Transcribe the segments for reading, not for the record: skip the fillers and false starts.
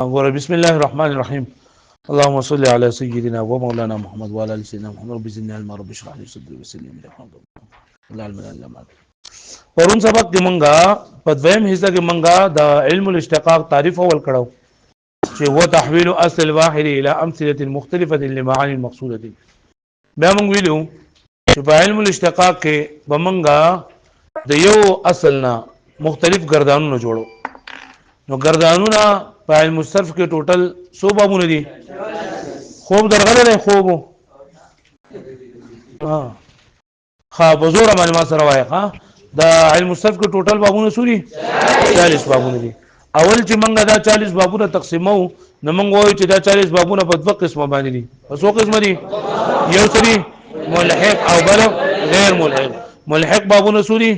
أقول بسم الله الرحمن الرحيم اللهم صل على سيدنا ومولانا محمد وعلى ال سيدنا محمد رب زدنا علما رب اشرح لي صدري ويسر لي امري واحلل عقدة من لساني يفقهوا قولي. پرون سبق کې مونږه په دویم حصہ کې مونږه د علم الاشتقاق تعریف اول کړو چې هو تحويل اصل الواحد الى امثله مختلفه لمعاني المقصوده. بیا مونږ ویلو چې په علم الاشتقاق کې بمونږه د یو اصلنا مختلف ګردانونه جوړو. نو ګردانونه په علم الصرف کې ټوټل 100 بابونه دي. خوب درغله نه خوب ها بزور باندې ما سره وای ها دا علم الصرف کې ټوټل بابونه سوري 40 بابونه دي. اول چې منګه دا 40 بابونه تقسیمو نو موږ وایو چې دا 40 بابونه په دوه قسمه باندې دي. په څو قسمه دي؟ یو سری ملحق او بل غیر ملحق. ملحق بابونه سوري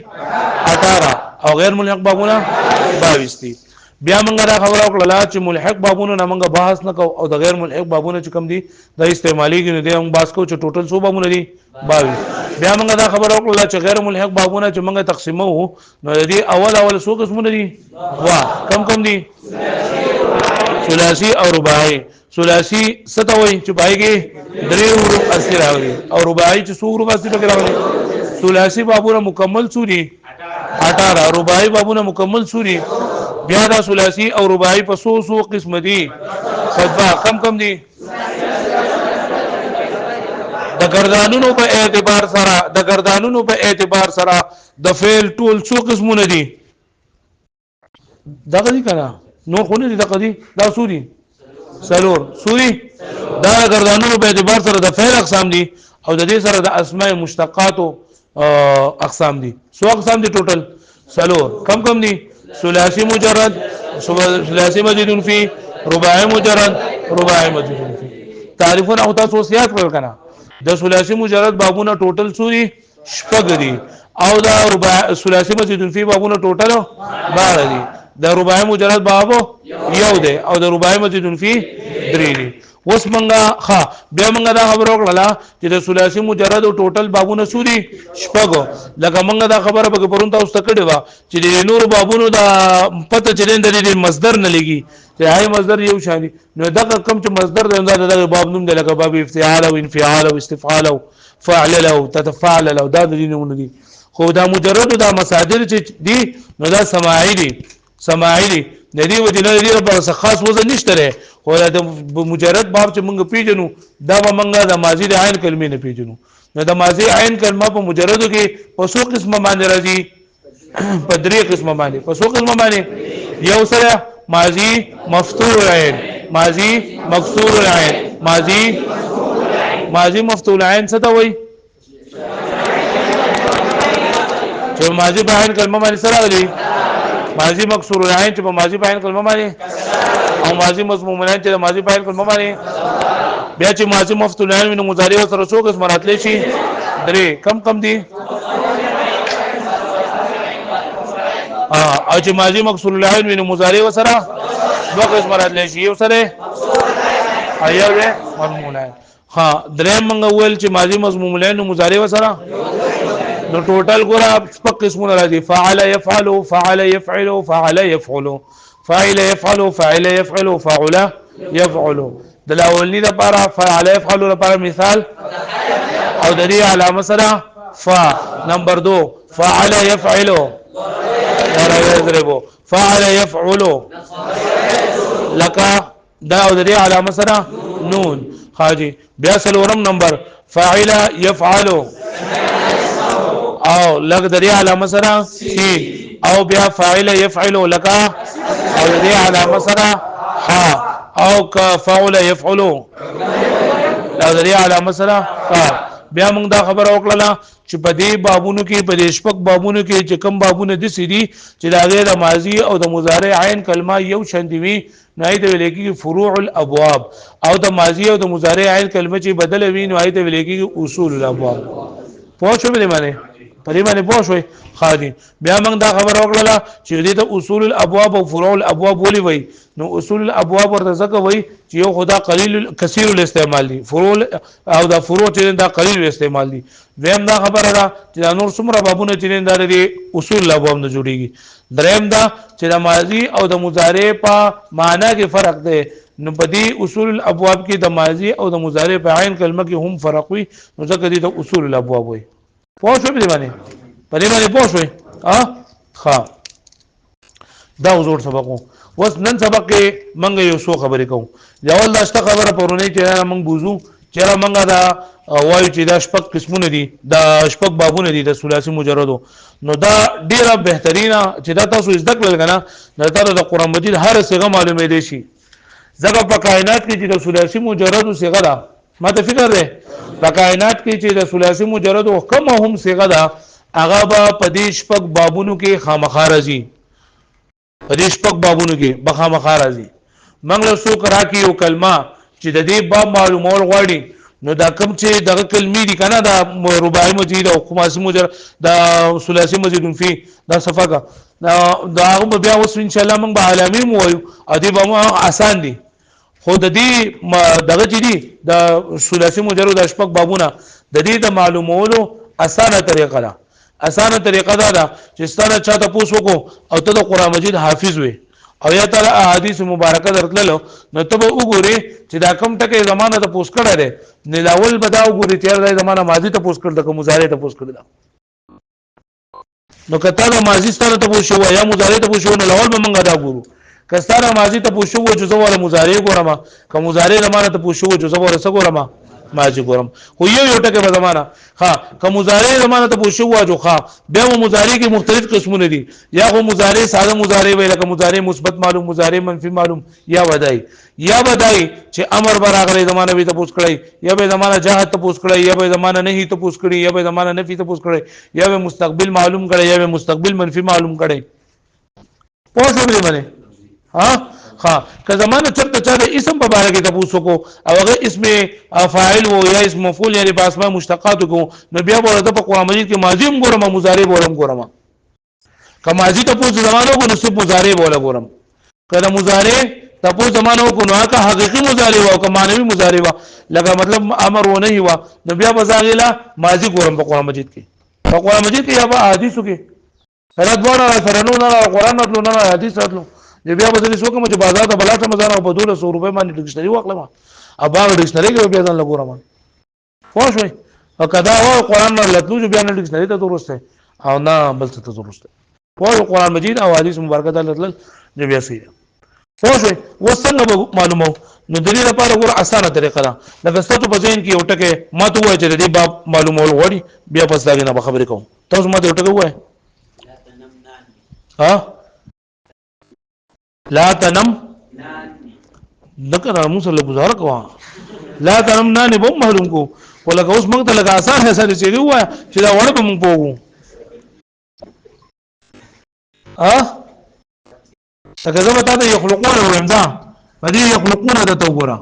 18 او غیر ملحق بابونه 22 دي. بیا موږ دا خبره وکړه چې ملحق بابونه نه موږ بحث نه کوو او د غیر ملحق بابونه چې کوم دي دا استعمالي کې نه دي موږ بحث کوو چې ټوټل 100 بابونه دي 22. بیا موږ دا خبره وکړه چې غیر ملحق بابونه چې موږ تقسیمو نو د دې اول 100 قسمونه دي. وا کم دي؟ ثلاثي او رباعي. ثلاثي ستوي چې پایږي درې حروف اصلي راغلي او رباعي چې څو حروف اصلي پکې راغلي. ثلاثي بابونه مکمل سوري 18 رباعي بابونه مکمل سوري. بیا دا ثلاثي او رباعي په 100 قسم دي. صدفه کم دي؟ د ګردانونو په اعتبار سره د فعل ټول 100 قسمونه دي. دغه دي کنه نور خو نه دي دغه دي دا سوري سلور سوري دا ګردانونو په اعتبار سره د فعل اقسام دي او د دې سره د اسماء مشتقات اقسام دي. سو اقسام دي ټوټل سلور کم دي؟ ثلاثي مجرد ثلاثي مزيد فيه رباعي مجرد رباعي مزيد فيه. تعریفونه او تاسو سیاست کړل کنه د ثلاثي مجرد بابونه ټوټل سوري شپږ دي او دا رباعي ثلاثي مزيد فيه بابونه ټوټل 12 دي. د رباعي مجرد بابو یو دی او د رباعي مزيد فيه 3 دي. اوس منګه بیا منګه دا خبره وکړه چې د ثلاثي مجرد او ټوټل بابونه سوري شپږو لکه منګه دا خبره به پرون تاسو ته کړې و چې د نور بابونو دا پته چې د مصدر نه لګي چې هاي مصدر یو شانی نو دا کم چې مصدر د باب نوم دی لکه باب افتعال او انفعال او استفعال او فعل او تتفعل او دا د دینونه دي. خو دا مجرد دا مصادر چې دي نو دا سماعي دي د دې وجنه لري په خاص وزن نشته لري. خو د مجرد باب چې موږ پیژنو دا موږ د ماضي د عین کلمې نه پیژنو. نو د ماضي عین کلمه په مجردو کې په څو قسمه باندې راځي؟ په درې قسمه باندې. په څو قسمه باندې؟ یو سره ماضي مفتوح العين، ماضي مکسور العين، ماضي مفتوح العين څه ته وایي؟ چې ماضي په عین کلمه باندې سره راغلي. ماضي مکسور العين چې په ماضي په عین کلمه باندې او ماضي مضموم العين چې د ماضي په عین کلمه باندې. بیا چې ماضي مفتوح العين نو مضارع سره څو قسم راتلی شي؟ درې. کم دي؟ او چې ماضي مکسور العين نو مضارع سره دوه قسم راتلی شي. یو سره ایو ده مضموم العين. دریم موږ ویل چې ماضي مضموم العين نو مضارع سره نو ټوټل ګوره شپږ قسمونه راځي. فعل يفعل، فعل يفعل، فعل يفعل، فاعل يفعل، فاعل يفعل، فاعل يفعل. د الاولنی لپاره فعل يفعل لپاره مثال او د دې علامه سره فا. نمبر 2 فعل يفعل يضرب، فعل يفعل لك دا او د دې علامه سره نون. حاجی بیا سلورم نمبر فاعل يفعل او لک د دې علامه سره سین او بیا فاعل يفعل لك او د دې علامه سره ها او فاعل يفعل او د دې علامه سره ها. بیا موږ دا خبره وکړه چې په دې بابونو کې په دې شپږ بابونو کې چې کوم بابونه د سړي چې د غیر ماضي او د مضارع عین کلمه یو شندوي نو اې د ویل کېږي فروع الابواب او د ماضي او د مضارع عین کلمه چې بدل وي نو اې د ویل کېږي اصول الابواب. پوه شو به معنی پرې باندې پوه شوي خادي بیا موږ دا خبره وکړه چې دې ته اصول الابواب او فروع الابواب ولي وي نو اصول الابواب ورته ځکه وي چې یو خدا قلیل کثیر الاستعمال دي فروع او دا فروع چې دا قلیل الاستعمال دي ویم دا خبره ده چې دا نور څومره بابونه چې دا د اصول الابواب نه جوړیږي دریم دا چې د ماضی او د مضارع په معنا کې فرق دی نو په دې اصول الابواب کې د ماضی او د مضارع په عین کلمه کې هم فرق وي نو ځکه دې د اصول الابواب وي پوه شو په دې باندې پوه شوي ها دا حضور سبق وو اوس نن سبق کې منګ یو څو خبرې کوم یو لاشته خبره پرونی چې موږ بوزو چې موږ دا وایو چې دا شپږ قسمونه دي دا شپږ بابونه دي د ثلاثي مجردو نو دا ډیره بهترینه چې دا تاسو زده کړل کنه دا تاسو د قران مجید هر څه معلومه دي شي ځکه په کائنات کې چې د ثلاثي مجردو څخه دا ماته فکر ده په کائنات کې چې د ثلاثي مجردو کوم هم څخه دا هغه په دې شپږ بابونو کې خامخا راځي په دې شپږ بابونو کې بخامخا راځي موږ له څوک راکې یو کلمه چې د دې باب معلومول غواړي نو دا کوم چې دغه کلمې دي کنه دا رباعي مزید او خماسي مجرد دا ثلاثي مزید فی دا صفقه دا هغه بیا اوس ان شاء الله موږ به علامې مو وایو ادي به آسان دي خو د دې دغه چې دي د ثلاثي مجرد د شپږ بابونه د دې د معلومولو اسانه طریقه ده اسانه طریقه دا چې ستاره چاته پوښتنه وکړو او ته د قران مجید حافظ وي او یا تعالی احادیث مبارکه درتللو نو ته به وګوري چې دا کم ټکه زمانه ته پوښت کړه ده نه لاول بدا وګوري چې دا زمانه ماضی ته پوښت کړه د مضارع ته پوښت کړه نو کته د ماضی ستاره ته پوښتنه یا مضارع ته پوښتنه لاول به مونږ دا ګورو کستاره ماضی ته پوښتنه چې زوړه مضارع ګورم که مضارع زمانه ته پوښتنه چې زوړه څه ګورم ماضی ګورم خو یو ټکه په زمانہ ها که مضارع زمانہ ته پوښو واجو ها بیا مو مضارع کې مختلف قسمونه دي یا خو مضارع ساده مضارع وی لکه مضارع مثبت معلوم مضارع منفي معلوم یا بدای چې امر براغره زمانہ به ته پوښ کړی یا به زمانہ جهت ته پوښ کړی یا به زمانہ نهي ته پوښ کړی یا به زمانہ نفي ته پوښ کړی یا به مستقبل معلوم کړی یا به مستقبل منفي معلوم کړی پوښ به باندې ها که زمانه چرته چا د اسم په باره کې تاسو کو او هغه اسم فاعل وو یا اسم مفعول یعنی په اسماء مشتقات کو نو بیا ورته په قران مجید کې ماضی هم ګورم مضارع هم ګورم که ماضی ته په زمانه کو نو صرف مضارع ولا ګورم کله مضارع ته په زمانه کو نو هغه حقيقي مضارع او که معنوي مضارع لکه مطلب امر و نه هوا نو بیا بزاغلا ماضی ګورم په قران مجید کې په قران مجید کې یا په احادیثو کې فرض ورا فرنو نه قران نه حدیث راتلو بیا به زه کوم چې بازار ته بلاته مزانه په 200 روپے باندې ډکشنری واخلم ا باغ ډکشنری کې بیا ځان لګورم خو شوي او کدا و قران نه لتلو بیا نه ډکشنری ته درسته او نه بل څه ته درسته په قران مجید او حدیث مبارکه ته لتل بیا صحیح خو شوي وسنګ معلومه نو د دې لپاره ګور اسانه طریقه ده لکه ستاسو په ذهن کې یو ټکه ما ته وایي چې دې باب معلومول غوړي بیا پس دا نه خبرې کوم تاسو ما ته یو ټکه وایي لا تنم ذکر موسی له گزاره کوا لا تنم نه به معلوم کو ولکه اوس موږ ته لګا آسان ہے سره چې وای چې دا وړ به موږ پوغو څنګه زما ته یخلقون وایم دا باندې یخلقون دا تو ګورا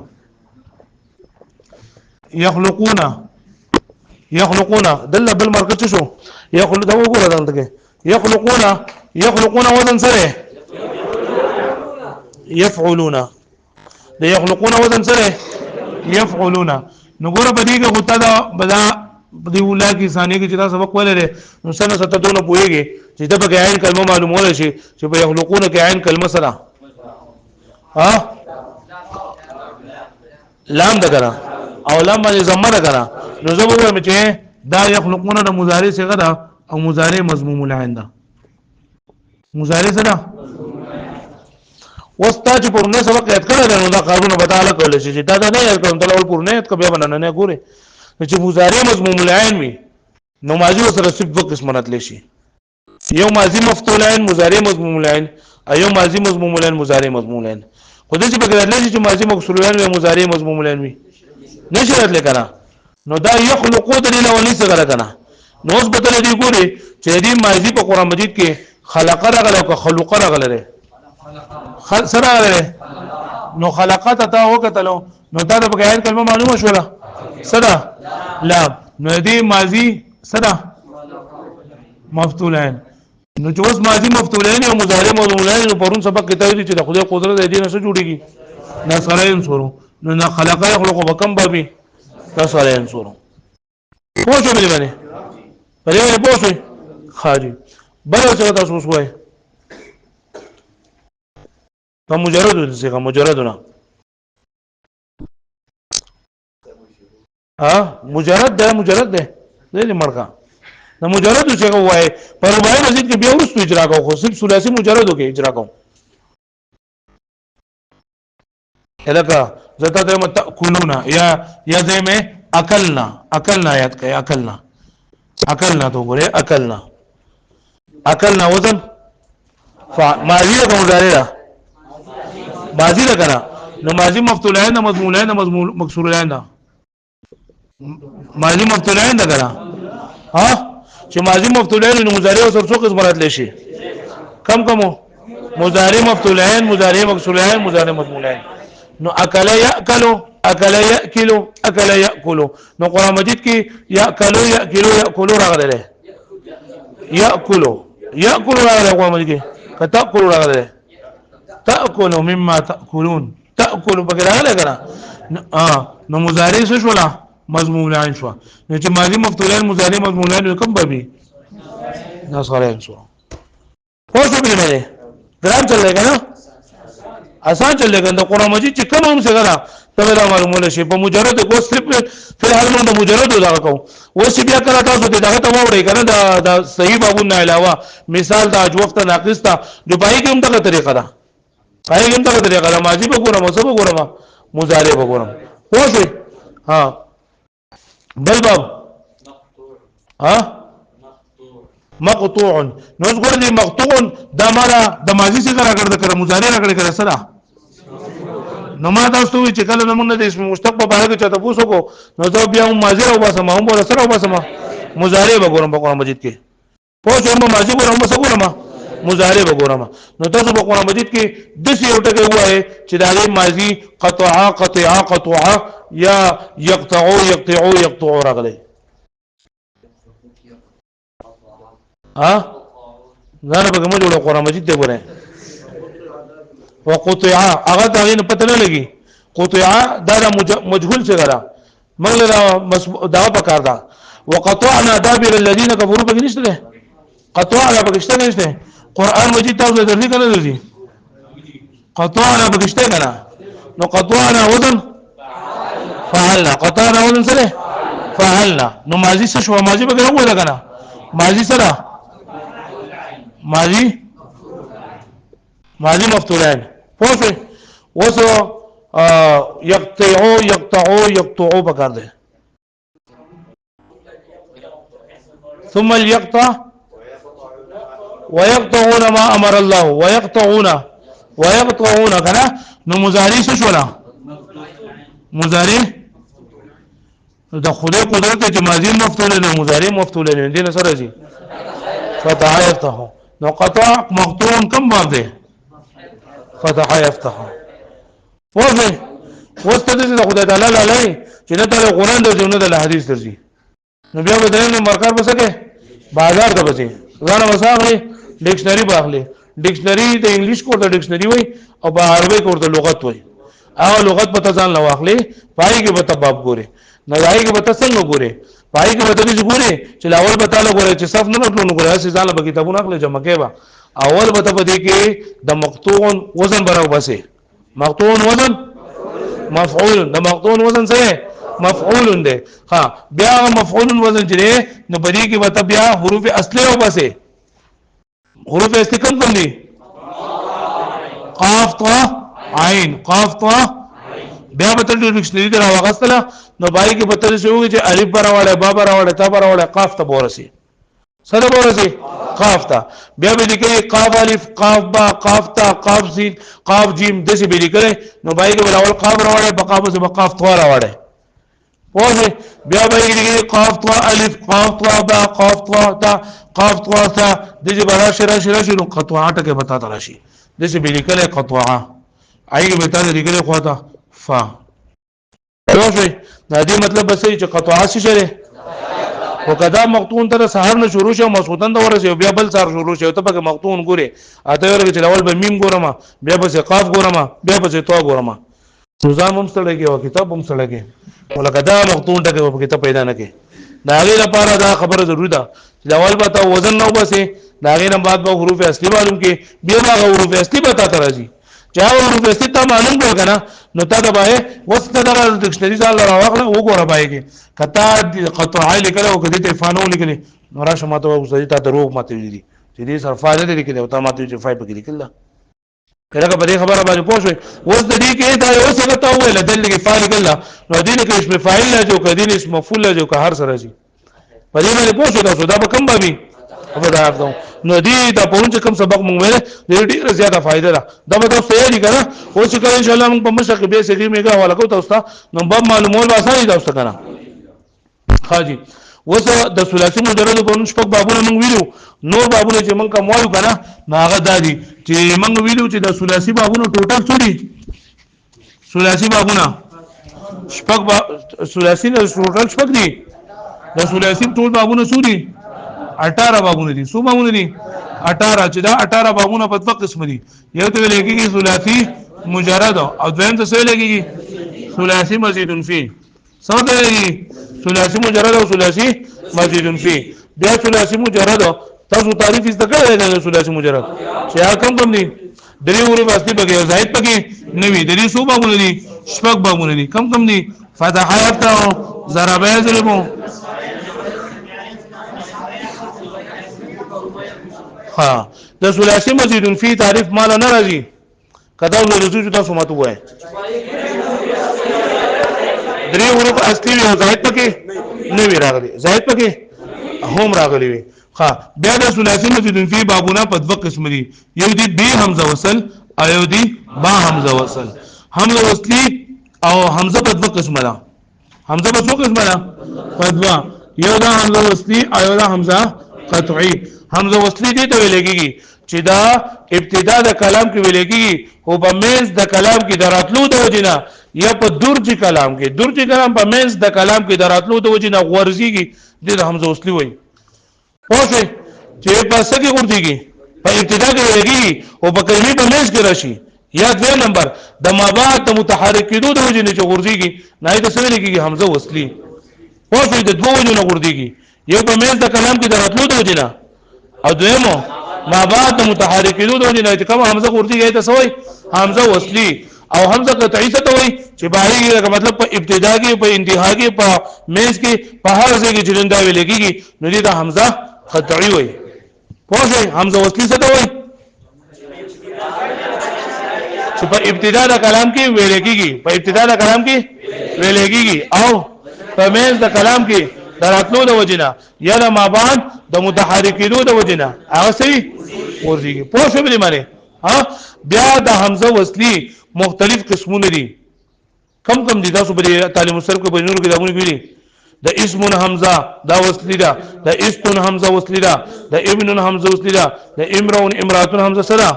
یخلقون دله بل مرکز شو یخلق دا وګوره دلته یخلقون وزن سره يفعلون ده يخلقون وزن سره يفعلون نو ګوره بدیګه غوته دا بدا بدی ولا کی ثانیه کې چې دا سبق ولري نو سنه ستدونه پويږي چې دا به عین کلمه معلومول شي چې په يخلقون کې عین کلمه سره لام ده کرا او لام باندې زمه ده کرا نو زه ووایم چې دا يخلقون د مضارع څخه ده او مضارع مضموم العين ده مضارع څه ده وستا چې پرونه سبق یاد کړل نو دا کارونه بتاله کول شي چې دا نه یاد کوم تل پرونه یاد کبه باندې نه ګوره چې مضارع مضموم العين وي نو ماضي سره صرف دوه قسمت لشي یو ماضي مفتوح العين مضارع مضموم العين ایو ماضي مضموم العين مضارع مضموم العين خو دې چې په کې لشي چې ماضي مکسور العين او مضارع مضموم العين وي نشي راتل کنه نو دا يخلقو د نه ولې څنګه کنه نو اوس بدل دی ګوره چې دې ماضي په قران مجید کې خلق راغله او خلق راغله سره نو خلقات تا وکتلو نو دا د بغیر کلمه معلومه شوله سره لا نو دې ماضی سره مفتولین نو چې اوس ماضی مفتولین او مضارع مضمولین نو پرون سبق کې ته چې د خدای قدرت دې نه څه جوړیږي نصر ينصرو نو خلق يخلق بكم بابي نصر ينصرو پوه شو مې باندې پرې نه پوه شو خاجي بل څه تاسو وایي فمجرد صيغه مجرد نه مجرد ده دې مرګه نو مجرد صيغه وایي پر رباعي مزید کې بیا ورستو اجرا کوو خو صرف ثلاثي مجرد کې اجرا کوو الکه زته د تاکلون یا زمه اکلنا یاد کړئ اکلنا تو ګوره اکلنا وزن ماضی ده مضارع ماضی ده کنه نو ماضی مفتولین ده مضمولین ده مکسورین ده ماضی مفتولین ده کنه ها چې ماضی مفتولین نو مضارع او سر څو قسم راتلی شي کم مضارع مفتولین مضارع مکسورین مضارع مضمولین نو اکل یاکلو نو قران مجید کې یاکلو راغله یاکلو راغله قران مجید کې کتاکلو راغله تاکلوا مما تاکلون تاکلوا بغیر کنه نو مضارع څه شولا مضمولان شو نو چې ماضی مفتولین مضارع مضمولان کوم به نصرین شو خو څه به نه ګرام چلے کنه آسان چلے کنه قرآن مجید چې کوم هم څه غلا ته دا معلومه شي په مجرد کو صرف فی الحال موږ مجرد دا کوو وسی بیا کړه تاسو ته دا ته وړي کنه دا صحیح بابونه علاوه مثال دا وخت ناقص تا جو پای کې هم دا طریقه ده ماضی به ګورم او سبا ګورم مضارع به ګورم خو شي ها بل باب مقطوع نو څنګه دي مقطوع دا مالا د ماضی څخه راګرځي مضارع راګرځي سره نو ما تاسو چې کله موږ د اسم مشتق په اړه کې چاته پوښتنه کو نو ته بیا ماضی او باسم هم بوله سره باسم مضارع به ګورم په قرآن مجید کې پوښتنه هم ماضی ګورم بس ګورم مضارع به ګورم نو تاسو په قرآن مجید کې د څه یو ټکی وایي چې دا ماضی قطعا یا یقطعو راغلی نه به کوم جوړ قرآن مجید دی ګوره وقطع هغه دا نه پته نه لګي قطع دا مجهول څه غره مغل دا پکار دا وقطعنا دابر الذين كفروا بغنيشته ده قطعنا بغشته نشته قرآن مجید تاسو درځي کنه درځي قطعنا بغشته کنه نو قطعنا وزن فعلنا قطعنا وزن سره فعلنا نو ماضی څه شو ماضی به وګورئ کنه ماضی سره ماضی مفتولین پوښه وسو یقطعو بکار ده ثم اليقطع ويقطعون ما امر الله ويقطعون کنه نو مضارع څه شولا مضارع د خدای قدرت چې ماضی مفتولین او مضارع مفتولین دي نه سره دي فتح يفتح نو قطع مقطوع کم باب ده فتح يفتح وفه واستدل خدای تعالی علی چې نه تعالی قران د جنو د حدیث درځي نو بیا به درنه مرکار بسکه بازار ته بسې ځان وساغلی ډکشنری باغلی ډکشنری د انګلیش کوړه ډکشنری وای او په عربی کوړه لغت وای هغه لغت په ځان لواخلی پای کې به تباب ګوره نه راي کې به څنګه ګوره پای کې به دې ګوره چې لاول به تعالی ګوره چې صف نه نو ګوره چې ځاله به کتابونه خپل جمع کېبا اول به ته دې کې د مقطوع وزن براو بسې مقطوع وزن مفعول د مقطوع وزن څه مفعول ده ها بیا مفعول وزن چې نو بدی کې به بیا حروف اصلي او بسې حروف اصلي کوم دي قاف طا عین قاف طا بیا به تر ډکشنری درا واغستله نو بای کې به تر شوږي چې الف براوړه با براوړه تا براوړه قاف ته بورسي سره بورسي قاف تا بیا به لیکي قاف الف قاف با قاف تا قاف سین قاف جیم دسه به لیکي نو بای کې اول قاف راوړه په قاف سره قاف تو راوړه پوهه بیا به لیکي قاف تو الف قاف تو با قاف تو تا قاف تو تا دغه برا شرا نو قطعه ټکه پتا تراشي دسه به لیکي قطعه ایګه به تا لیکي خواته فا پوهه دا دې مطلب بس چې قطعه شي وکدا مقطون تر سحر نه شروع شو مسعودن د ورسه بیا بل سحر شروع شو ته پکې مقطون ګوره اته ورګه چې اول به میم ګورم بیا به قاف ګورم بیا به تو ګورم نظام هم سره کې او کتاب هم سره کې ولکدا مقطون ټکه په کتاب پیدا نه کې دا غیر لپاره دا خبره ضروری ده چې اول به تا وزن نو بسه دا غیر نه بعد به حروف اصلي معلوم کې بیا به حروف اصلي پتا ترځي چا حروف اصلي ته معلوم کړه کنه نو تا دا به وسته دا ډکشنری ځل راوغله وګوره بای کې کتا قطعی لیکل او کدی ته فانو لیکل نو را شماته او تا دروغ ماته دي چې دې سره فائدہ دې لیکل او تا ماته چې فائدہ پکې لیکل کله په دې خبره باندې پوښوي اوس د دې کې دا یو څه ته ویل دل کې فاعل کله نو دې کې اسم فاعل لا جو کدی اسم مفعول لا جو که هر سره شي په دې باندې پوښوي تاسو دا به کم بابي په دا راځو نو دې دا په کوم سبق مونږ ویل دې ډیره زیاته فائدہ ده دا به تاسو یې کنه اوس کله ان شاء الله موږ په مشق به سګي میګه حواله کوو تاسو نو به معلومول آسان دي تاسو کنه خاجي وسه د ثلاثي مجرد په نش پک بابونه موږ ویلو نور بابونه چې موږ کوم وایو کنه ناغه دادي چې موږ ویلو چې د ثلاثي بابونه ټوټل څو دي ثلاثي بابونه شپږ ثلاثي نه ټوټل شپږ دي د ثلاثي ټول بابونه څو دي 18 بابونه دي څو بابونه دي 18 چې دا 18 بابونه په دوه قسم دي یو ته لګيږي ثلاثي مجرد او دویم ته څه لګيږي ثلاثي مزيد فيه څو ته ثلاثي مجرد او ثلاثي مزيد فيه بیا ثلاثي مجرد تاسو تعریف است کړئ د ثلاثي مجرد چې کم دي درې اوري واسطه بګي زائد پکې نوي درې سو بابونه دي شپږ بابونه دي کم دي فتحات او ضربه ضربو ها د ثلاثي مزيد فيه تعریف مال نه راځي کدا ورزو تاسو ماته وای درې حروف اصلي او زائد پکې نه وی راغلي زائد پکې هم راغلي وي ها بیا د ثلاثي مزيد فيه بابونه په دوه قسم دي یو دي ب حمزه وصل او یو دي با حمزه وصل حمزه وصلي او حمزه په دوه قسم ده حمزه په څو قسم ده په دوه یو دا حمزه وصلي او یو دا حمزه قطعي حمزه وصلي دي ته ویلېږي چې دا ابتدا د کلام کې ویلېږي او په مېز د کلام کې دراتلو د وجنه یا په درج کلام کې درج کلام په مېز د کلام کې دراتلو د وجنه غورځيږي د حمزه وصلي وایي پوه چې په څه کې غورځيږي په ابتدا کې ویلېږي او په کلمې په مېز کې راشي یا دوه نمبر د مابعد د متحرک کېدو د وجنه چې غورځيږي نه د څه ویلېږي حمزه وصلي پوه د دوه وجنه غورځيږي یو په مېز د کلام کې دراتلو د وجنه او دویمو ما بعد متحرکینو د نه کوم حمزه غورځي ته سوې حمزه وصلي او حمزه قطعي څه ته وایي چې باندې مطلب په ابتدا کې په انتها کې په میز کې په هر ځای کې چلندا ویل کېږي نو دې د حمزه قطعي وایي پوه حمزه وصلي څه ته وایي چې په ابتدا د کلام کې ویل کېږي په ابتدا د کلام کې ویل کېږي او په میز د کلام کې دراتلو د وجنه یا د مابعد د متحرکینو د وجنه هغه صحیح ورځي پوه شو به معنی ها بیا د حمزه وصلي مختلف قسمونه دي کم دي تاسو په تعلیم سره کې بنور کې دغه ویلي د اسم حمزه دا وصلي ده د استن حمزه وصلي ده د ابن حمزه وصلي ده د امرون امراتون حمزه سره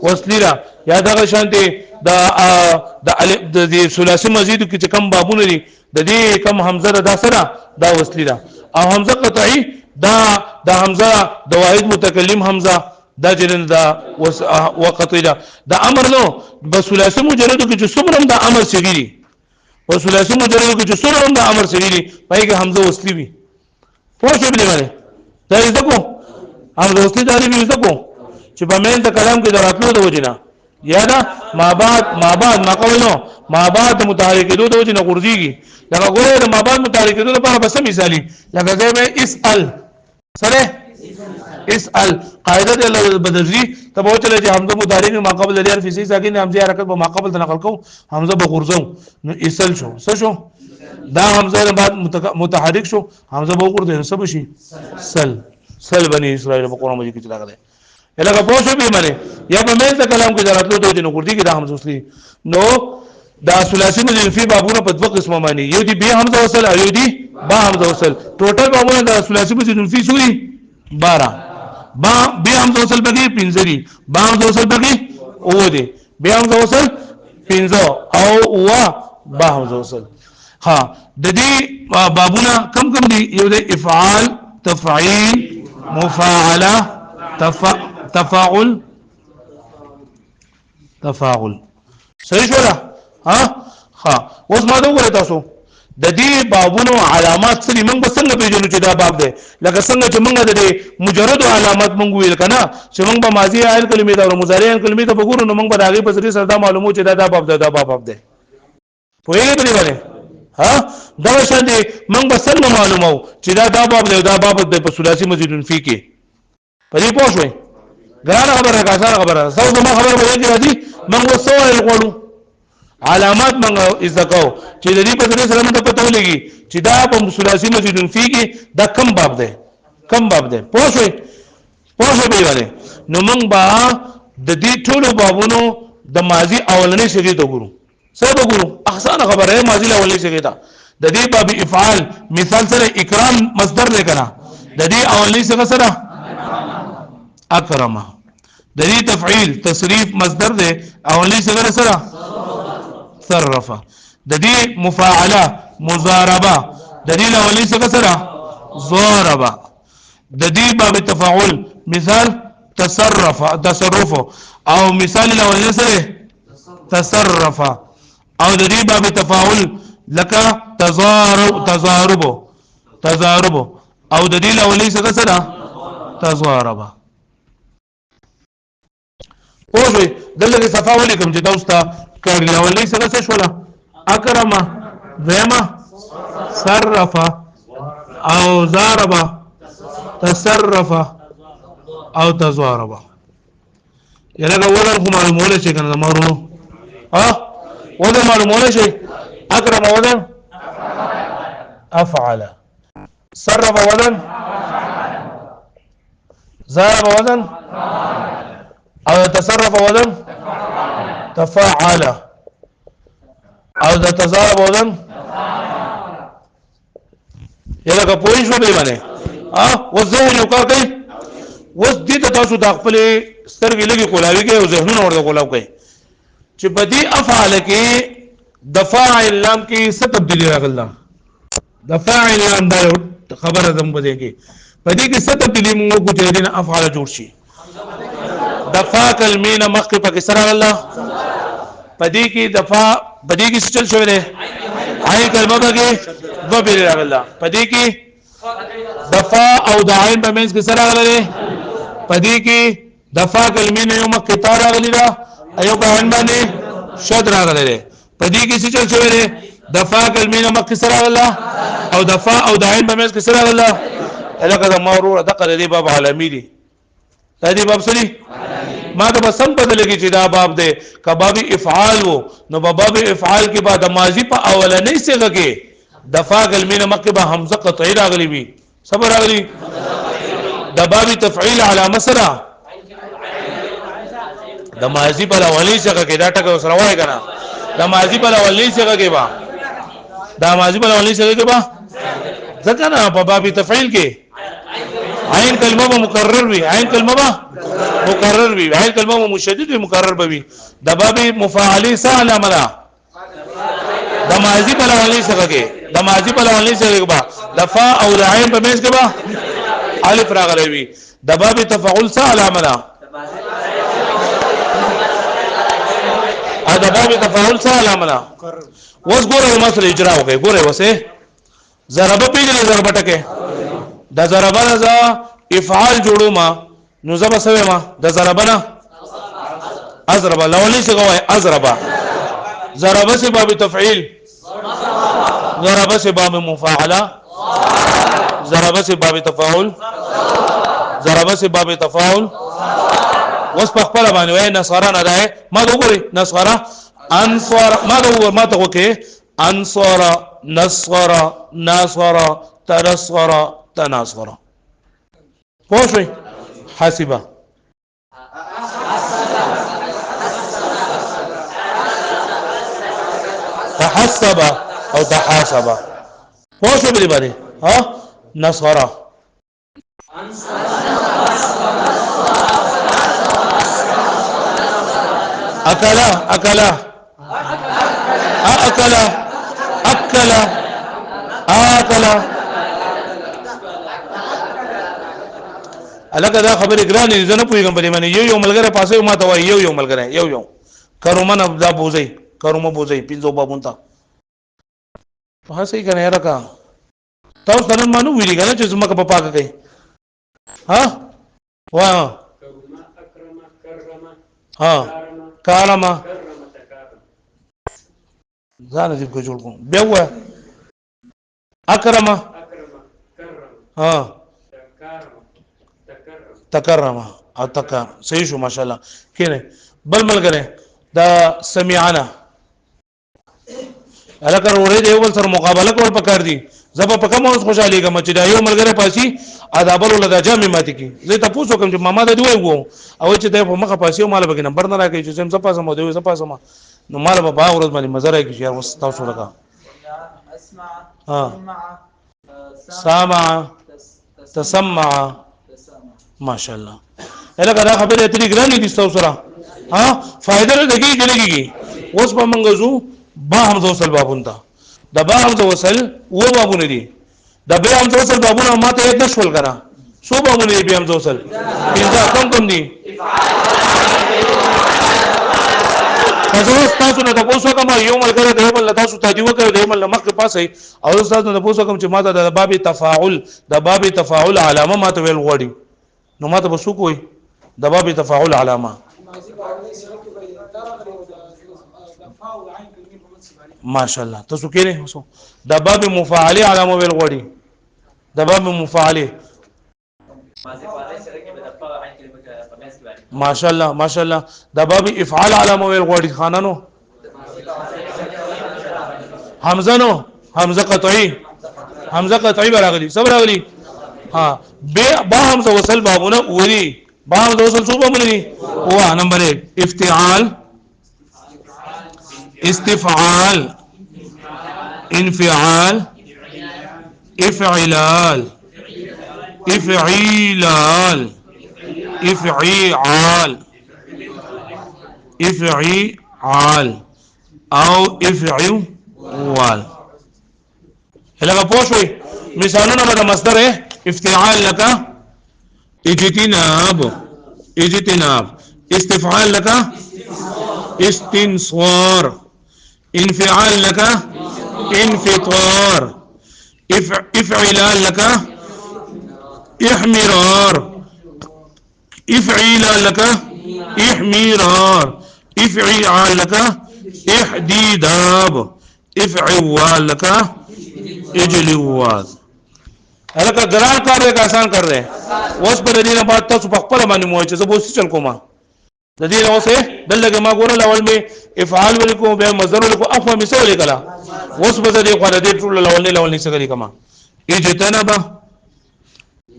وصلي ده یا دغه شانتي د ثلاثي مزيد کې کم بابونه دي د دې کم حمزه دا سره دا وصلي ده او حمزه قطعي دا حمزه د واحد متکلم حمزه دا جنن دا وقطعي دا امر نو بس ثلاثي مجرد کې چې څومره دا امر سګيري او ثلاثي مجرد کې چې څومره دا امر سګيري پای کې حمزه وصلي وي پوه شئ بل باندې دا یې دغه حمزه وصلي دا لري دغه چې په مېن د کلام کې دراتلو د وجنه یا دا ما بعد ما قولنو ما بعد متحرک دو د وجنه غورځيږي دا غوړې د ما بعد متحرک دو لپاره بس مثالی لکه زې اسال سره اسال قاعده د بدرجي ته به چلے چې حمزه متحرک ما قبل د حرف سي ساکن حمزه حرکت به ما قبل ته نقل کو حمزه به غورځو نو اسل شو څه شو دا حمزه بعد متحرک شو حمزه به غورځي سب شي سل بني اسرائيل په قران مجید کې چلا غلې الګه پوښتنه به معنی یا په مېز د کلام کې دراتلو ته جنو ګردي کې دا حمزه وصلي نو دا ثلاثي مزيد فيه بابونه په دوه قسمه معنی یو دي به حمزه وصل او یو دي با حمزه وصل ټوټل بابونه د ثلاثي مزيد فيه سوري 12 با به حمزه وصل بګي 15 دي با حمزه وصل بګي او دي به حمزه وصل 15 او وا با حمزه وصل ها د دې بابونه کم کم دي یو د افعال تفعیل مفاعله تفاعل صحیح شو ها اوس ما دا وګورئ تاسو د دې بابونو علامات څه دي موږ به څنګه پیژنو چې دا باب دی لکه څنګه چې موږ د مجرد علامات موږ ویل کنه چې موږ به ماضی عین کلمې دا او مضارع عین کلمې ته وګورو نو موږ به دا غي په ذریعہ سره دا معلومو چې دا باب دی دا باب دی پوهیږئ په دې باندې ها دا شان دي موږ به څنګه معلومو چې دا باب دی دا باب دی په ثلاثي مزید فی کې په دې پوه شئ ګرانه خبره کاسانه خبره تاسو ما خبره به کې راځي موږ وسوال غواړو علامات موږ ازدکاو چې د دې په ذریعہ سره موږ پته ولګي چې دا په ثلاثي مزید فی کې دا کم باب دی پوه شئ په دې نو موږ به د دې ټولو بابونو د ماضی اولنې شګې ته ګورو څه وګورو احسان خبره ماضی اولنې شګې ته د دې باب افعال مثال سره اکرام مصدر لیکنا د دې اولنې شګه سره اکرمه د دې تفعیل تصریف مصدر دی اولنې شګه سره صرفه د دې مفاعله مضاربه د دې اولنې شګه سره ضاربه د دې باب تفاعل مثال تصرف او مثال الاولنی سره تصرف او د دې باب تفاعل لکه تضارب او د دې الاولنی سره تضارب اوسې دلته صفه ولیکم چې تاسو ته کړل الاولنی سره څه شولا اکرم ذما صرف او ضارب تصرف او تزوارب یلکه وزن خو معلوموله شي کنه زمارونو وزن معلوموله شي اکرم وزن افعل صرف وزن ضرب وزن او تصرف وزن تفاعل او تزارب وزن یلکه پوه شو به باندې وزن یو کار کوي وس دې ته تاسو د خپل سترګې لګي کولاوي کې او ذهنونه ورته کولاو کوي چې بدی افعال کې د فاعل لام کې څه تبدیلی راغله د فاعل لام دا خبره زم بده کې بدی کې څه تبدیلی موږ کو چې دین افعال جوړ شي د فا کلمې نه مخکې پکې سره الله بدی کې بدی کې څه چل شوی دی عین کلمه پکې دو بیل راغله بدی کې دفا او د عین په منځ کې سره راغله پدې کې دفا کلمې نه یو مخکې تا راغلی دا ایو په عین باندې شد راغلی پدې کې څه چل شوی دی دفا کلمې نه مخکې سره راغله او دفا او د عین په منځ کې سره راغله الکه د مورور د قری باب عالمی دی دا دی باب سری ما ته بسم بدل کې چې دا باب دی کباب افعال وو نو باب افعال کې بعد ماضی په اولنۍ صيغه کې دفا کلمې نه مخکې به حمزه قطعی راغلی وي صبر راغلی د باب تفعیل علامه سره د ماضی په اولنۍ صيغه کې دا ټکو سره وای کنه د ماضی په اولنۍ صيغه کې با دا ماضی په اولنۍ صيغه کې با ځکه نه په باب تفعیل کې عین کلمه مکرر وي عین کلمه مکرر وي عین کلمه مشدد وي مکرر به د باب مفاعلی سره علامه ده د ماضی په اولنۍ صيغه کې د ماضی په اولنۍ صيغه کې با د فا او د عین په منځ کې با الف راغلی وي د باب تفاعل سره علامه ده د باب تفاعل سره علامه ده اوس ګوره مسله اجرا وکړئ ګوره وسه ضرب پیږي ضرب ټکه د ضربانه ز افعال جوړو ما نو زب سوي ما د ضربانه اضرب لولي څه کوي اضرب ضرب سے باب تفعیل ضرب سے باب مفاعله ضرب سے باب تفاعل ضرب سے باب تفاعل وس په خپل باندې وای نصارا نه ده ما وګوري نصارا انصار ما وګور ما ته وکي انصار نصر ناصر تنصر تناصر پوښي حاسبه تحسب او تحاسب پوښي بلی باندې ها نصر اکلا اکلا اکلا اکلا اکلا الګا دا خبره ګرانې زه نه پوهیږم په دې باندې یو ملګری پاسه ما ته وایي یو ملګری یو کرومه نه دا بوزي کرومه بوزي پینځو بابون ته په صحیح کنه یاره کا تاسو نن مانو ویلي کنه چې زما په پاکه کوي ها وا ها کارما ځان دې کو جوړ کوم بیا و اکرمه ها تکرم او تکرم صحیح شو ماشاءالله کینه بل ملګری دا سمعنا الکه ورې دی ول سره مقابله کول پکار دي زب په کوم اوس خوشالي کوم چې دا یو ملګری پاسي ادابل ول د جامع ماتي کی زه تاسو کوم چې ماما د دی وو او چې د په مخه پاسي مال به نمبر نه راکې چې سم صفه سم دی صفه سم نو مال به باغ ورځ باندې مزه راکې یار وس تاسو لگا اسمع سامع تسمع ماشاءالله الکه دا خبره اترې ګرانې دي تاسو سره ها فائدہ لګي کېږي اوس په منغزو با حمزه وصل بابون ته د با حمزه وصل و بابونه دي د با حمزه وصل بابونه ماته یک نشول کرا سو بابونه دي با حمزه وصل پنځه کم دي تاسو نه تاسو کوم یو ملګری دی بل تاسو ته دی وکړه دی بل مخ پاسه او تاسو نه تاسو کوم چې ماته د باب تفاعل علامه ماته ویل غوړي نو ماته بسو کوی د باب تفاعل علامه ماشاءالله تاسو کېره اوسو د باب مفاعله علامه ویل غوړي د باب مفاعله ماشاءالله د باب افعال علامه ویل غوړي خانانو حمزه قطعی براغلي صبر راغلي ها با حمزه وصل بابونه وري با حمزه وصل څو بابونه دي هو نمبر 1 افتعال استفعال انفعال افعلال افعيلال افعيعال او افعوال هلکه پوښوي مثالونه د مصدر افتعال لك اجتناب استفعال لك استنصار انفعال لك انفطار افعلال لك احمرار افعيلال لك احمرار افعيعال لك احديداب افعوال لك اجلوال هلکه ګران کار دی که آسان کار دی اوس په دې نه بعد تاسو په خپل باندې مو چې زه به چل کوم د دې اوسه دلته ما ګوره اول می افعال ولیکو به مصدر ولیکو افوا می څه ولیکلا اوس به دې خو دې ټول اول نه څه کوي کما اجتنب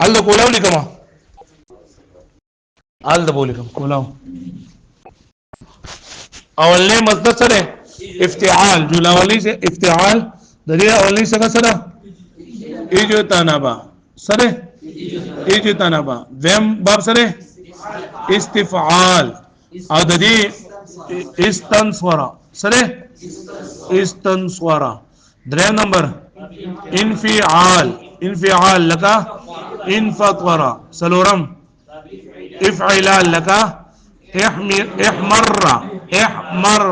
ال کولاو لیکما ال د بولیکم کولاو اول نه مصدر سره افتعال جولاولی سے افتعال د دې اولنی څنګه سره اجتنبا سره اجتنبا ویم باب سره استفعال او د دې استنصر سره استنصر دریم نمبر انفعال لك انفطر سلورم افعلال لك احمر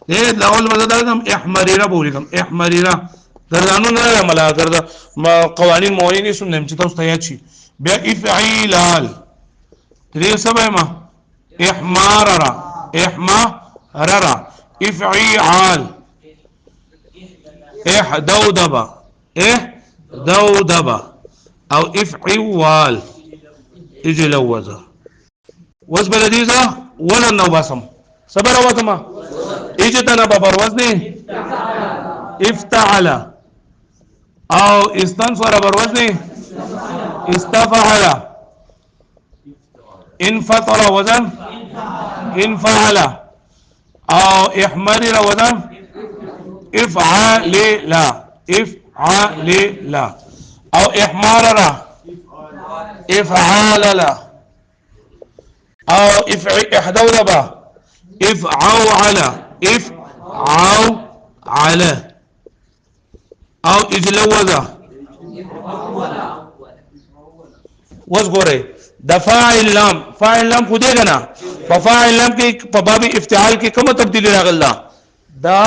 دې اول مزدلم احمريره بولیکم احمريره ګردانو نه عمله ګرځه ما قوانین موینه سنم چې تاسو ته یاد شي بیا افعلال دې سبا ما احمرر افعال دودب او افعوال اجلوزه وزبل ديزا ولا النوباسم صبر وتما اجتنا ببر وزني افتعل او استنصر بروزني استفعل انفطر وزن انفعل او احمرر وزن افعل لا او احمرر افعال لا او احدوذب افعو على او اجلوزا وس ګوره د فاعل لام فاعل لام خو دې غنا په فاعل لام کې په باب افتعال کې کومه تبدیلی راغله دا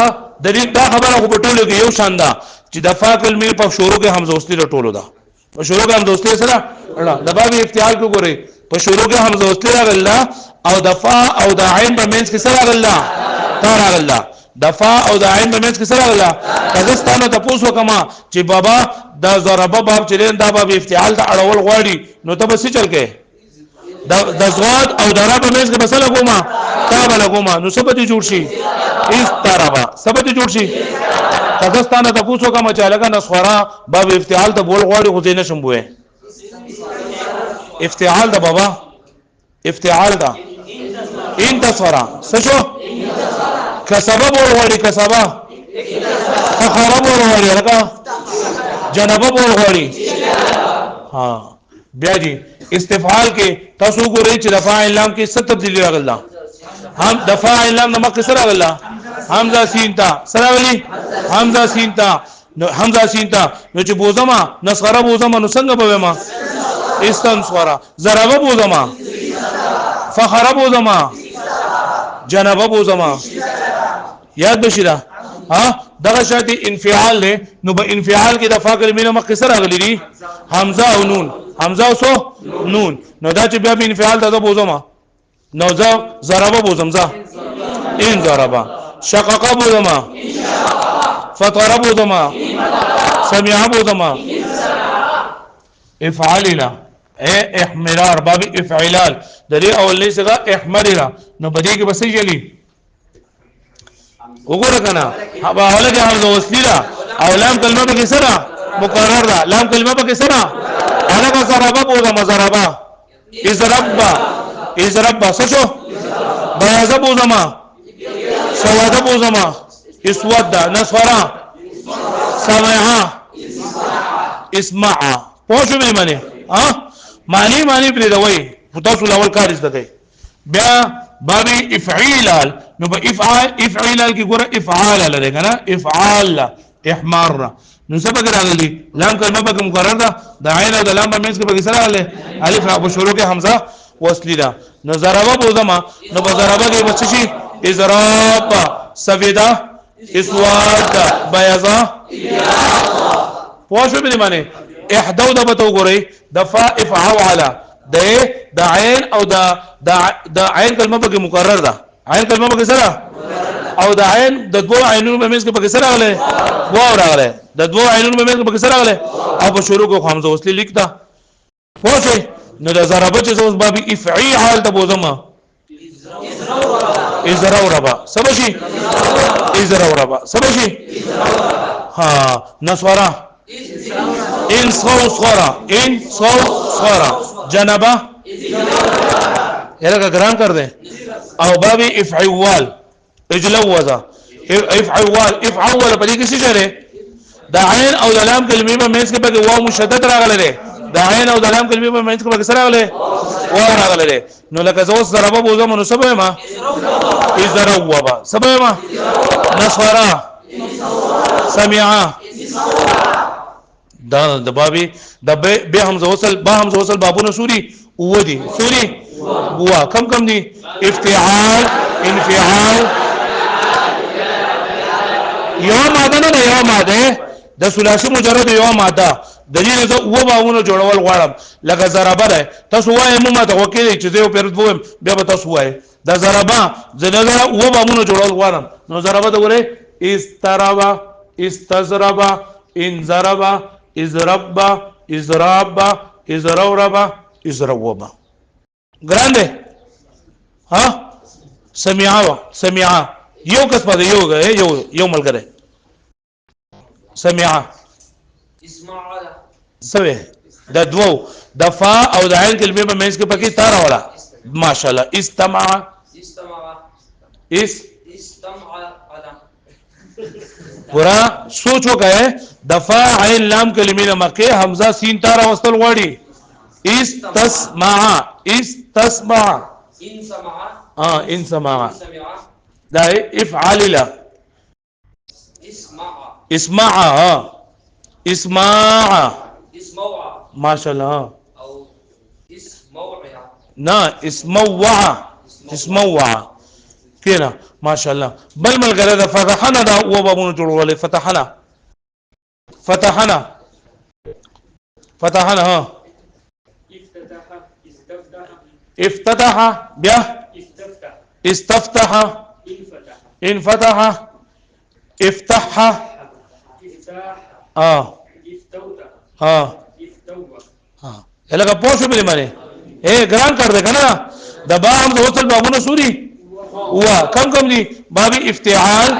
دلیل دا خبره خو په ټولو کې یو شان ده چې د فا کلمې په شروع کې حمزه وصلی ټولو ده په شروع کې حمزه وصلی سره د باب افتعال کې ګوره په شروع کې حمزه وصلی راغله او د فا او د عین په منځ کې سره راغله تا راغله د فا او د عین په منځ کې سره راغله کزستانه تاسو کما چې بابا دا ضربه باب چې دا باب افتعال ته اړول غواړي نو ته بس چل کې د زواد او درا په منځ کې بس لګوما تا بلګوما نو سبت جوړ شي اس طرفه سبت جوړ شي کزستانه تاسو کما چې لګا نسخرا باب افتعال ته بول غواړي خو زینه شمبوه افتعال دا بابا افتعال دا انتصرا سشو کسبه بول غواړي کسبه خراب بول غواړي لګا جنبه بول غواړي ها بیا جی استفعال کې تاسو ګورئ چې د فاعل لام کې ست تبدیلی راغله هم د فاعل لام نمک سره راغله حمزه سین تا سره ولي حمزه سین تا نو حمزه سین تا نو چې بوزما نصغره بوزما نو څنګه به ما استنصره ضربه بوزما فخره بوزما جنبه بوزما یاد بشیدا ها دغه شاته انفعال له نو به انفعال کې د فا کلمې نمک سره راغلي دي حمزه او نون حمزه او سو نون نو دا چې بیا به انفعال د بوزما نو ضربه بوزمزه ان ضربه شقق بوزما فطر بوزما سمع بوزما افعلنا احمرار باب افعلال درې اولنی څنګه احمرنا نو بدی کې بس چلی وګوره کنه حواله کې حمزه وصلی دا او لام کلمه به سره مقرر ده لام کلمه به سره هغه ضربه بوزما ضربه اضرب سشو بیاض بوزما سواد بوزما اسود نصرا سمعا اسمع پوښو به معنی ها معنی پرې دوی تاسو اول کار زده کوي بیا باب افعال نو په افعال کې ګوره افعال لري کنه افعال احمار نو سبق راغلی لام کلمه به مقرر ده د عین او د لام په منځ کې به سره راغلی الف را په شروع کې حمزه وصلی ده نو ضربه بوزما نو په ضربه کې بچ شي اضراب سفیدا اسواد بیاضا پوښو به معنی احدو د بتو ګورئ د فا افعال د عین او د عین کلمه به مقرر ده عین کلمه به سره او د عین د دوه عینونو په منځ کې به سره راغلی واو راغلی د دوه عینونو په منځ کې به سره راغلی او په شروع کې حمزه وصلی لیکتا پوښي نو د ضربه چې اوس باب افعال ته بوزما اضرب سبشي اضرب سبشي ها نصرا ان صوصرا ان صوصرا جنبه یلکه ګران کر دے او باب افعال اجلوزا افعال په دې کې څه شری د عین او د لام کلمې په منځ کې به واو مشدد راغلی دی د عین او د لام کلمې په منځ کې به سره راغلی واو راغلی دی نو لکه زوس ضربه بوزم نو سبه ما اضرب سبه ما نصرا سمعا دا د بابي د به حمزه وصل با حمزه وصل بابونه سوري ودي سوري بوا کم دي افتعال انفعال یو ماده نه یو ماده د ثلاثي مجرد یو ماده د دې زه و باونه جوړول غواړم لکه ضربه ده تاسو وایي مو ماته وکیل چې زه په پردوم بیا به تاسو وایي د ضربه زنه و باونه جوړول غواړم نو ضربه ده وره استربا استزربا انزربا اضرب اضراب اضرب اضرب ګرانده ها سمعا یو کس په یو ملګری سمعا سوي د دوو د فا او د عین کلمې په منځ کې پکې تار ولا ماشاءالله استمع ورا سوچو کہے دفا عین لام کلمې نه مکه حمزه سین تار واستل غواړي استسمع ان سمع دا افعل لا اسمع اسماع اسموع ماشاءالله او اسموع نه اسموع کینا ماشاءالله بل ملګری دا فتحنا دا و بابونو جوړولې فتحنا ها افتتح بیا استفتح انفتح افتح لکه پوښ به معنی ګران کړ دې کنه د با هم وصل بابونه سوري وا کم دي باب افتعال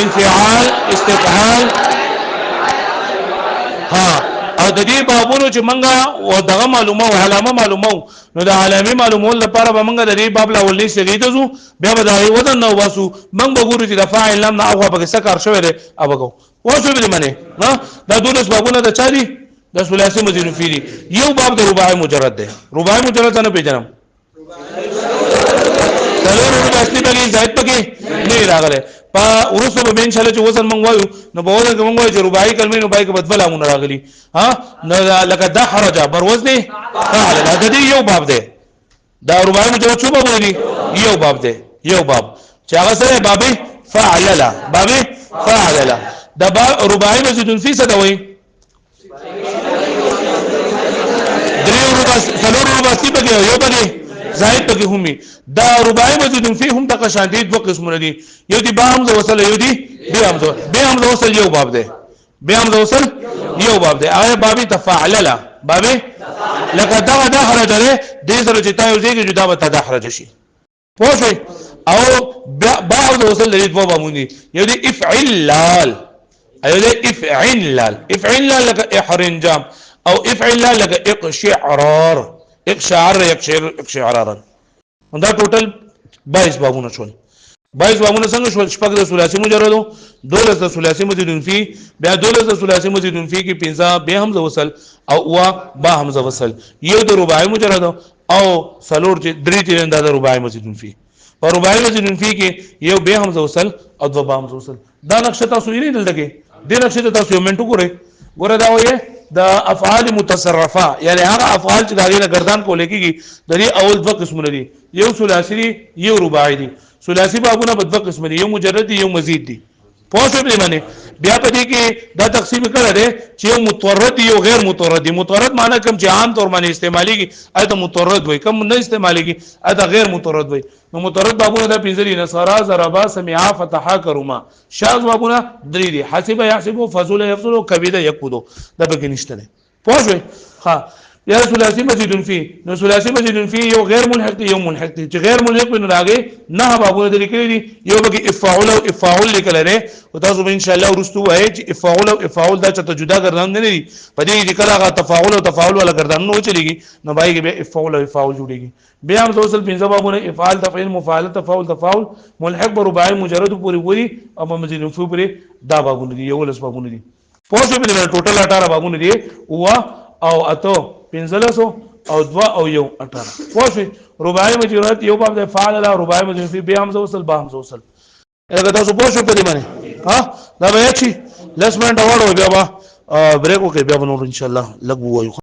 انفعال استفعال او د دې بابونو چې منګه او دغه معلومه او علامه معلومه نو د علامه معلومول لپاره به منګه د دې باب لا ولې سګیته زو بیا به دا وزن نو واسو منګ به ګورو چې د فاعل لم نه هغه به سکار شوی دی ابګو واسو به معنی دا دولس بابونه د چا دي د ثلاثي مزید فی دي یو باب د رباعي مجرد دی رباعي مجرد نه پیژنم څلور رباعي پکې زائد پکې نه راغله په ورسو به ان شاء الله چې وزن مونږ وایو نو په وزن کې مونږ وایو چې رباعي کلمې نو بای کې بدبل امون راغلي نو لکه دحرج بر وزن فعل دا دې یو باب دی دا رباعي مجرد څو باب دي یو باب دی یو باب چې هغه سره باب فعل لا باب فعل لا دا رباعي مزید فی څه دوی څلور رباعي پکې یو پکې زائد پکې همي دا رباعي مزید فيه هم د قشاندید دوه قسمونه دي یو دي با همزه وصل یو دي به همزه وصل یو باب دی به همزه وصل یو باب دی هغه باب تفاعل لا باب لکه دا خرج لري دې سره چې تاسو دې کې جدا به تدحرج شي پوه او با همزه وصل لري دوه بابونه یو دي افعلال ایو دي افعلال لکه احرنجام او افعلال لکه اقشعرار اقشعرارا دا ټوټل 22 بابونه شول 22 بابونه څنګه شول شپږ د ثلاثي مجردو 12 د ثلاثي مزید فی بیا 12 د ثلاثي مزید فی کې 15 به همزه وصل او وا با همزه وصل یو د رباعي مجرد او سلور چې درې تیر د رباعي مزید فی په رباعي مزید فی کې یو به همزه وصل او دو با همزه وصل دا نقشه تاسو یې نه دلته کې د نقشه تاسو یو منټو ګورئ دا وایي د افعال متصرفه یعنی هغه افعال چې داغه گردان کول کېږي د دې اول دوه قسمونه دي یو ثلاثي دي یو رباعي دي ثلاثي بابونه په دوه قسم دي یو مجرد دي یو مزید دي پوه به معنی بیا په دې کې دا تقسیم کړه دي چې یو متورد یو غیر متورد دي متورد معنی کوم چې عام طور باندې استعماليږي اته متورد وي کوم نه استعماليږي اته غیر متورد وي نو متورد بابونه د پنځري نصارا ضربا سمعا فتحا کرما شاذ بابونه درې دي حسب يحسب فضل يفضل كبيد يكبد دا به نشته نه پوه ها یا ثلاثي مزید فی نو ثلاثي مزید فی یو غیر ملحق دی یو ملحق دی چې غیر ملحق نو راغی نه بابونه د لیکلي دي یو به افعال او افعال لیکل لري او تاسو به ان شاء الله ورستو وایي چې افعال او افعال دا چې جدا ګرځان نه دي په دې کې کله هغه تفاعل او تفاعل ولا ګرځان نو چلیږي نو بای کې به افعال او افعال جوړيږي بیا هم توصل 15 بابونه افعال تفعيل مفاعل تفاعل ملحق رباعي مجرد پوری او مزید فی پوری دا بابونه دي یو لس بابونه دي پوه به ټوټل 18 بابونه دي او اتو 1500 او 2 او 1 18 پوه رباعي مجرد یو باب د فعل لا رباعي مجرد فی به همزه وصل با همزه وصل اګه تاسو پوه شئ په دې باندې دا به شي لس منټ وړو بیا بریک وکړي بیا نور ان شاء الله لګو وایو